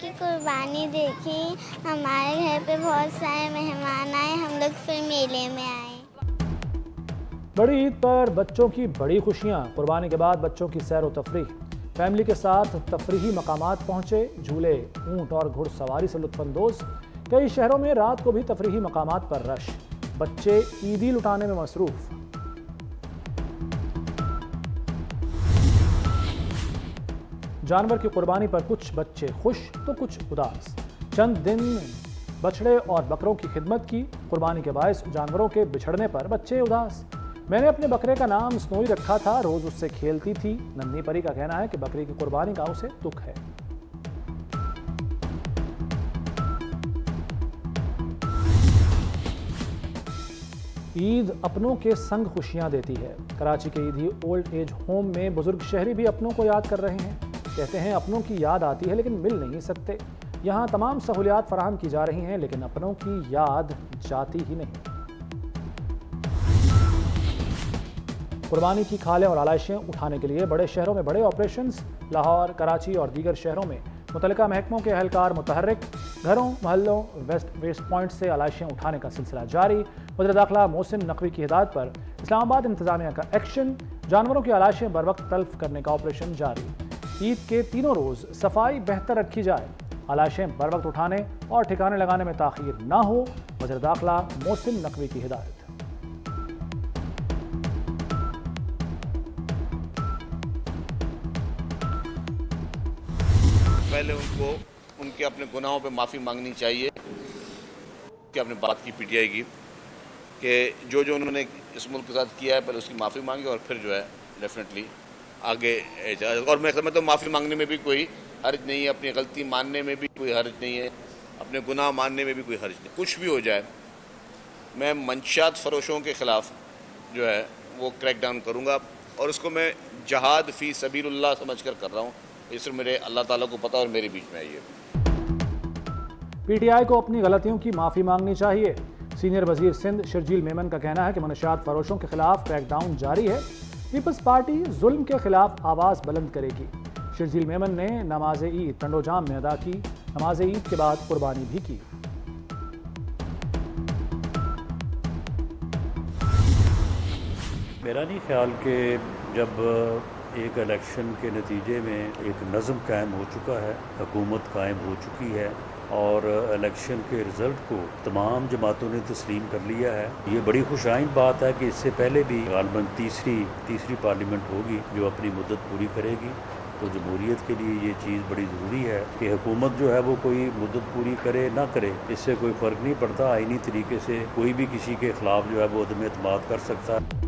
کی قربانی دیکھی. ہمارے گھر پہ بہت سارے مہمان آئے, ہم لوگ پھر میلے میں آئے. بڑی عید پر بچوں کی بڑی خوشیاں. قربانی کے بعد بچوں کی سیر و تفریح. فیملی کے ساتھ تفریحی مقامات پہنچے. جھولے, اونٹ اور گھڑ سواری سے لطف اندوز. کئی شہروں میں رات کو بھی تفریحی مقامات پر رش. بچے عیدی لٹانے میں مصروف. جانور کی قربانی پر کچھ بچے خوش تو کچھ اداس. چند دن بچڑے اور بکروں کی خدمت کی. قربانی کے باعث جانوروں کے بچھڑنے پر بچے اداس. میں نے اپنے بکرے کا نام سنوئی رکھا تھا, روز اس سے کھیلتی تھی. ننھی پری کا کہنا ہے کہ بکری کی قربانی کا اسے دکھ ہے. عید اپنوں کے سنگ خوشیاں دیتی ہے. کراچی کے عیدی اولڈ ایج ہوم میں بزرگ شہری بھی اپنوں کو یاد کر رہے ہیں. کہتے ہیں اپنوں کی یاد آتی ہے لیکن مل نہیں سکتے. یہاں تمام سہولیات فراہم کی جا رہی ہیں لیکن اپنوں کی یاد جاتی ہی نہیں. قربانی کی کھالیں اور آلائشیں اٹھانے کے لیے بڑے شہروں میں بڑے آپریشنز. لاہور, کراچی اور دیگر شہروں میں متعلقہ محکموں کے اہلکار متحرک. گھروں, محلوں, ویسٹ پوائنٹ سے آلائشیں اٹھانے کا سلسلہ جاری. وزیر داخلہ محسن نقوی کی ہدایت پر اسلام آباد انتظامیہ کا ایکشن. جانوروں کی آلائشیں بروقت تلف کرنے کا آپریشن جاری. عید کے تینوں روز صفائی بہتر رکھی جائے. آلائشیں بروقت اٹھانے اور ٹھکانے لگانے میں تاخیر نہ ہو. وزیر داخلہ محسن نقوی کی ہدایت. پہلے ان کے اپنے گناہوں پہ معافی مانگنی چاہیے کہ اپنے بات کی پی ٹی آئی کی کہ جو انہوں نے اس ملک کے ساتھ کیا ہے پہلے اس کی معافی مانگے اور پھر جو ہے ڈیفینیٹلی آگے جائے. اور میں سمجھتا ہوں معافی مانگنے میں بھی کوئی حرج نہیں ہے, اپنی غلطی ماننے میں بھی کوئی حرج نہیں ہے, اپنے گناہ ماننے میں بھی کوئی حرج نہیں. کچھ بھی ہو جائے میں منشیات فروشوں کے خلاف جو ہے وہ کریک ڈاؤن کروں گا اور اس کو میں جہاد فی سبیل اللہ سمجھ کر رہا ہوں. یہ صرف میرے اللہ تعالیٰ کو پتہ اور میرے بیچ میں ہے. یہ پی ٹی آئی کو اپنی غلطیوں کی معافی مانگنی چاہیے. سینئر وزیر سندھ شرجیل میمن کا کہنا ہے کہ منشیات فروشوں کے خلاف کریک ڈاؤن جاری ہے. پیپلز پارٹی ظلم کے خلاف آواز بلند کرے گی. شرجیل میمن نے نماز عید ٹنڈو جام میں ادا کی. نماز عید کے بعد قربانی بھی کی. میرا نہیں خیال کہ جب ایک الیکشن کے نتیجے میں ایک نظم قائم ہو چکا ہے, حکومت قائم ہو چکی ہے اور الیکشن کے رزلٹ کو تمام جماعتوں نے تسلیم کر لیا ہے. یہ بڑی خوش آئند بات ہے کہ اس سے پہلے بھی غالباً تیسری پارلیمنٹ ہوگی جو اپنی مدت پوری کرے گی. تو جمہوریت کے لیے یہ چیز بڑی ضروری ہے کہ حکومت جو ہے وہ کوئی مدت پوری کرے نہ کرے, اس سے کوئی فرق نہیں پڑتا. آئینی طریقے سے کوئی بھی کسی کے خلاف جو ہے وہ عدم اعتماد کر سکتا ہے.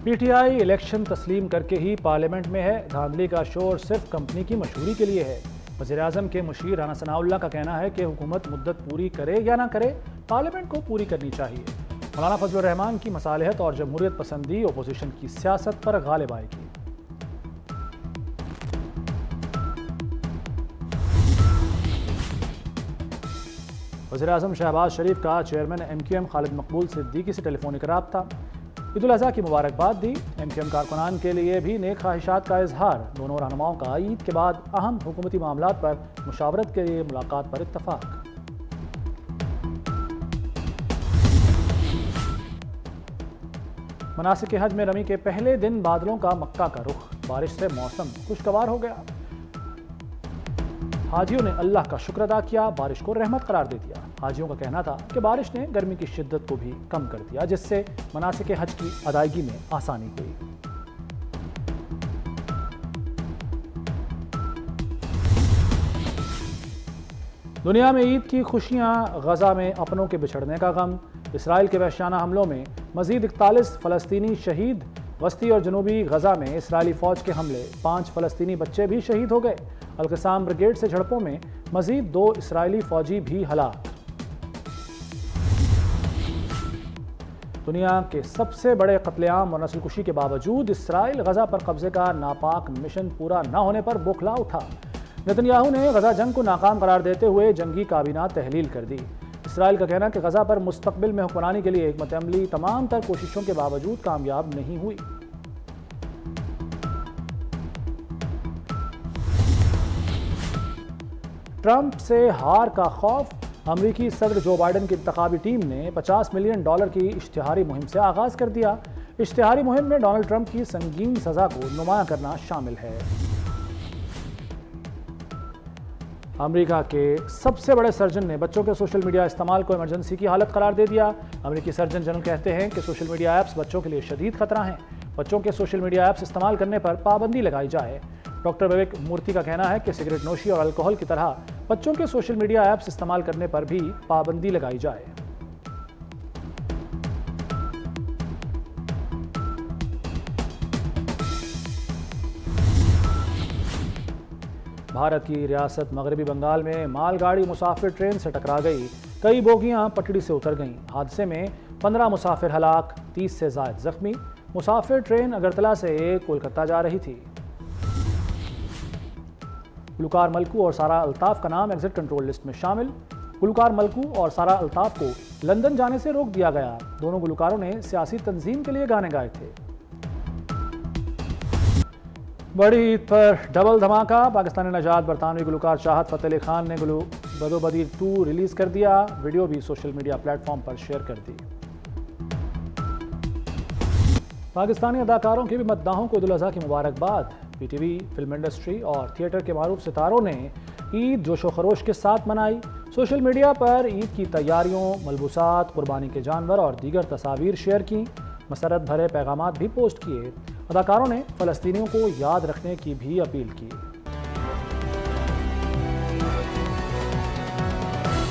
پی ٹی آئی الیکشن تسلیم کر کے ہی پارلیمنٹ میں ہے. دھاندلی کا شور صرف کمپنی کی مشہوری کے لیے ہے. وزیر اعظم کے مشیر رانا ثناء اللہ کا کہنا ہے کہ حکومت مدت پوری کرے یا نہ کرے پارلیمنٹ کو پوری کرنی چاہیے. مولانا فضل الرحمان کی مصالحت اور جمہوریت پسندی اپوزیشن کی سیاست پر غالب آئے گی. وزیر اعظم شہباز شریف کا چیئرمین ایم کیو ایم خالد مقبول صدیقی سے ٹیلی فونک رابطہ. عید الاضحیٰ کی مبارکباد دی. ایم کیو ایم کارکنان کے لیے بھی نیک خواہشات کا اظہار. دونوں رہنماؤں کا عید کے بعد اہم حکومتی معاملات پر مشاورت کے لیے ملاقات پر اتفاق. مناسک حج میں رمی کے پہلے دن بادلوں کا مکہ کا رخ. بارش سے موسم خوشگوار ہو گیا. حاجیوں نے اللہ کا شکر ادا کیا, بارش کو رحمت قرار دے دیا. حاجیوں کا کہنا تھا کہ بارش نے گرمی کی شدت کو بھی کم کر دیا جس سے مناسک حج کی ادائیگی میں آسانی ہوئی. دنیا میں عید کی خوشیاں, غزہ میں اپنوں کے بچھڑنے کا غم. اسرائیل کے وحشیانہ حملوں میں مزید 41 فلسطینی شہید. وسطی اور جنوبی غزہ میں اسرائیلی فوج کے حملے, 5 فلسطینی بچے بھی شہید ہو گئے. القسام بریگیڈ سے جھڑپوں میں مزید 2 اسرائیلی فوجی بھی ہلاک. دنیا کے سب سے بڑے قتل عام اور نسل کشی کے باوجود اسرائیل غزہ پر قبضے کا ناپاک مشن پورا نہ ہونے پر بوکھلا اٹھا. نتنیاہو نے غزہ جنگ کو ناکام قرار دیتے ہوئے جنگی کابینہ تحلیل کر دی. اسرائیل کا کہنا کہ غزہ پر مستقبل میں حکمرانی کے لیے حکمت عملی تمام تر کوششوں کے باوجود کامیاب نہیں ہوئی. ٹرمپ سے ہار کا خوف، امریکی صدر جو بائیڈن کی انتخابی ٹیم نے $50 ملین کی اشتہاری مہم سے آغاز کر دیا۔ اشتہاری مہم میں ڈونلڈ ٹرمپ کی سنگین سزا کو نمایاں کرنا شامل ہے۔ امریکہ کے سب سے بڑے سرجن نے بچوں کے سوشل میڈیا استعمال کو ایمرجنسی کی حالت قرار دے دیا۔ امریکی سرجن جنرل کہتے ہیں کہ سوشل میڈیا ایپس بچوں کے لیے شدید خطرہ ہیں، بچوں کے سوشل میڈیا ایپس استعمال کرنے پر پابندی لگائی جائے۔ ڈاکٹر وویک مورتی کا کہنا ہے کہ سگریٹ نوشی اور الکوہل کی طرح بچوں کے سوشل میڈیا ایپس استعمال کرنے پر بھی پابندی لگائی جائے۔ بھارت کی ریاست مغربی بنگال میں مال گاڑی مسافر ٹرین سے ٹکرا گئی، کئی بوگیاں پٹڑی سے اتر گئیں۔ حادثے میں 15 مسافر ہلاک، 30 سے زائد زخمی۔ مسافر ٹرین اگرتلہ سے کولکتہ جا رہی تھی۔ گلوکار ملکو اور سارا الطاف کا نام ایگزٹ کنٹرول لسٹ میں شامل۔ گلوکار ملکو اور سارا الطاف کو لندن جانے سے روک دیا گیا۔ دونوں گلوکاروں نے سیاسی تنظیم کے لیے گانے گائے تھے۔ بڑی عید پر ڈبل دھماکہ، پاکستانی نژاد برطانوی گلوکار شاہد فتح علی خان نے بدو بدی 2 ریلیز کر دیا، ویڈیو بھی سوشل میڈیا پلیٹ فارم پر شیئر کر دی۔ پاکستانی اداکاروں کے بھی مداحوں کو عید الاضحیٰ کی مبارکباد۔ P T V, film industry اور تھیٹر کے معروف ستاروں نے عید جوش و خروش کے ساتھ منائی۔ سوشل میڈیا پر عید کی تیاریوں، ملبوسات، قربانی کے جانور اور دیگر تصاویر شیئر کیں، مسرت بھرے پیغامات بھی پوسٹ کیے۔ اداکاروں نے فلسطینیوں کو یاد رکھنے کی بھی اپیل کی۔